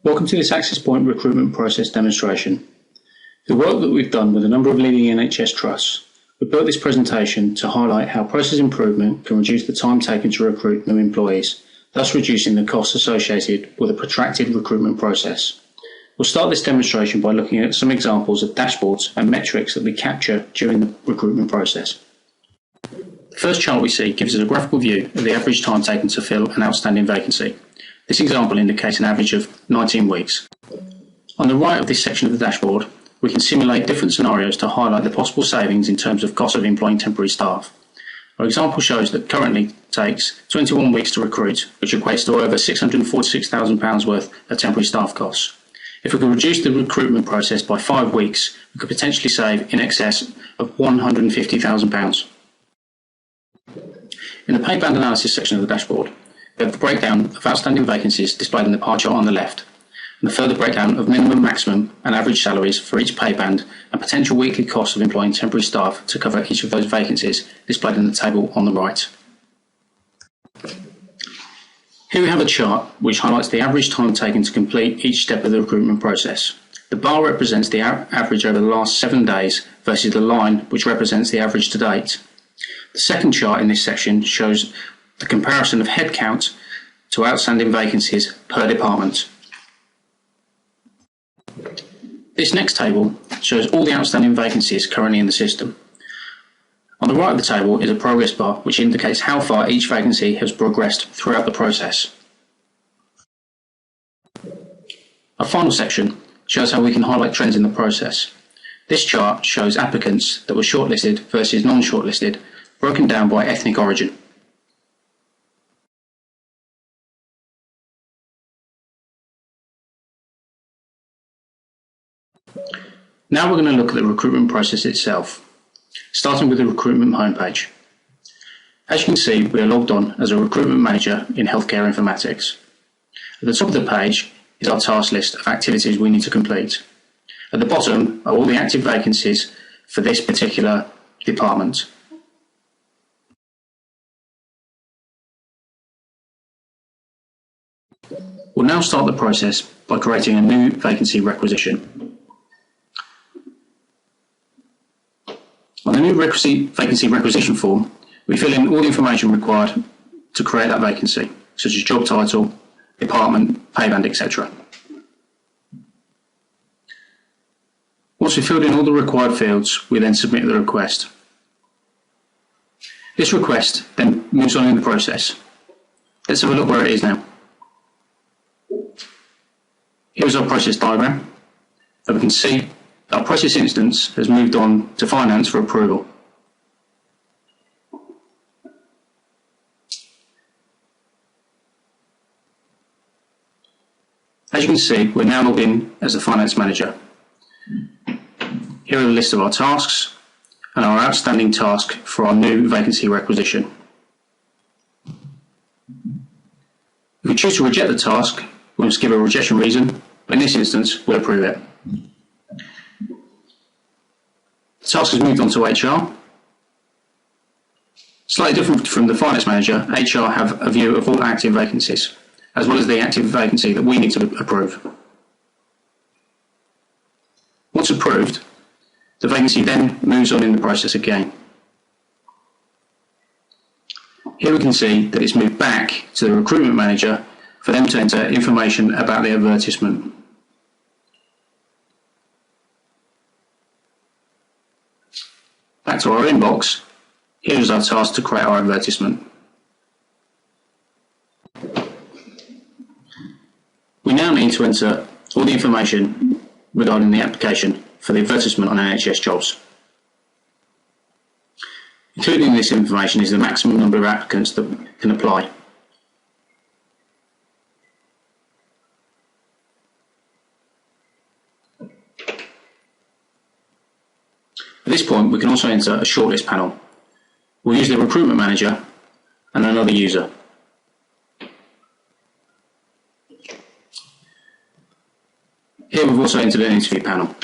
Welcome to this Axispoint recruitment process demonstration. The work that we've done with a number of leading NHS trusts, we built this presentation to highlight how process improvement can reduce the time taken to recruit new employees, thus reducing the costs associated with a protracted recruitment process. We'll start this demonstration by looking at some examples of dashboards and metrics that we capture during the recruitment process. The first chart we see gives us a graphical view of the average time taken to fill an outstanding vacancy. This example indicates an average of 19 weeks. On the right of this section of the dashboard, we can simulate different scenarios to highlight the possible savings in terms of cost of employing temporary staff. Our example shows that currently takes 21 weeks to recruit, which equates to over £646,000 worth of temporary staff costs. If we could reduce the recruitment process by 5 weeks, we could potentially save in excess of £150,000. In the pay band analysis section of the dashboard, we have the breakdown of outstanding vacancies displayed in the pie chart on the left, and the further breakdown of minimum, maximum and average salaries for each pay band and potential weekly costs of employing temporary staff to cover each of those vacancies displayed in the table on the right. Here we have a chart which highlights the average time taken to complete each step of the recruitment process. The bar represents the average over the last 7 days versus the line which represents the average to date. The second chart in this section shows the comparison of headcount to outstanding vacancies per department. This next table shows all the outstanding vacancies currently in the system. On the right of the table is a progress bar which indicates how far each vacancy has progressed throughout the process. Our final section shows how we can highlight trends in the process. This chart shows applicants that were shortlisted versus non-shortlisted, broken down by ethnic origin. Now we're going to look at the recruitment process itself, starting with the recruitment homepage. As you can see, we are logged on as a recruitment manager in healthcare informatics. At the top of the page is our task list of activities we need to complete. At the bottom are all the active vacancies for this particular department. We'll now start the process by creating a new vacancy requisition. On the new vacancy requisition form, we fill in all the information required to create that vacancy, such as job title, department, pay band, etc. Once we've filled in all the required fields, we then submit the request. This request then moves on in the process. Let's have a look where it is now. Here's our process diagram, and we can see our process instance has moved on to finance for approval. As you can see, we're now logged in as the finance manager. Here are the list of our tasks and our outstanding task for our new vacancy requisition. If we choose to reject the task, we must give a rejection reason, but in this instance, we'll approve it. The task has moved on to HR. Slightly different from the finance manager, HR have a view of all active vacancies, as well as the active vacancy that we need to approve. Once approved, the vacancy then moves on in the process again. Here we can see that it's moved back to the recruitment manager for them to enter information about the advertisement. Back to our inbox, here is our task to create our advertisement. We now need to enter all the information regarding the application for the advertisement on NHS jobs. Included in this information is the maximum number of applicants that can apply. At this point, we can also enter a shortlist panel. We'll use the recruitment manager and another user. Here we've also entered an interview panel.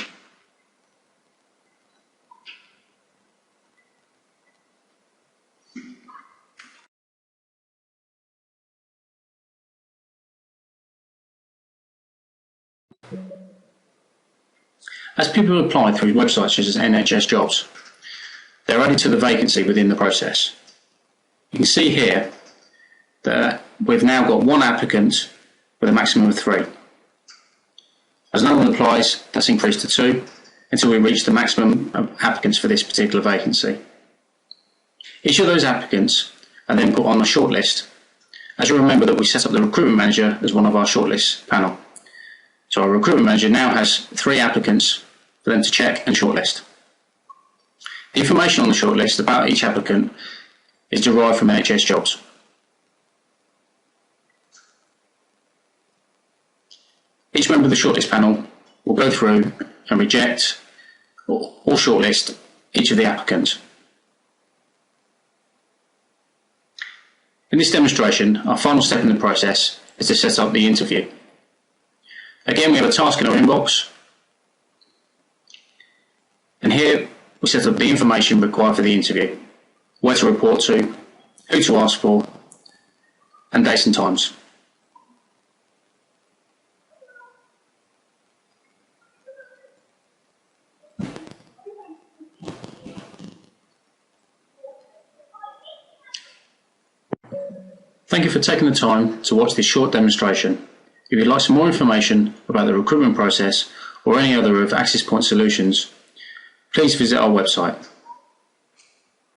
As people apply through websites such as NHS Jobs, they're added to the vacancy within the process. You can see here that we've now got 1 applicant with a maximum of 3. As no one applies, that's increased to 2 until we reach the maximum of applicants for this particular vacancy. Each of those applicants are then put on a shortlist. As you remember that we set up the recruitment manager as one of our shortlist panel. So our recruitment manager now has 3 applicants for them to check and shortlist. The information on the shortlist about each applicant is derived from NHS Jobs. Each member of the shortlist panel will go through and reject or shortlist each of the applicants. In this demonstration, our final step in the process is to set up the interview. Again, we have a task in our inbox, and here we set up the information required for the interview, where to report to, who to ask for, and dates and times. Thank you for taking the time to watch this short demonstration. If you'd like some more information about the recruitment process or any other of Axispoint solutions, please visit our website.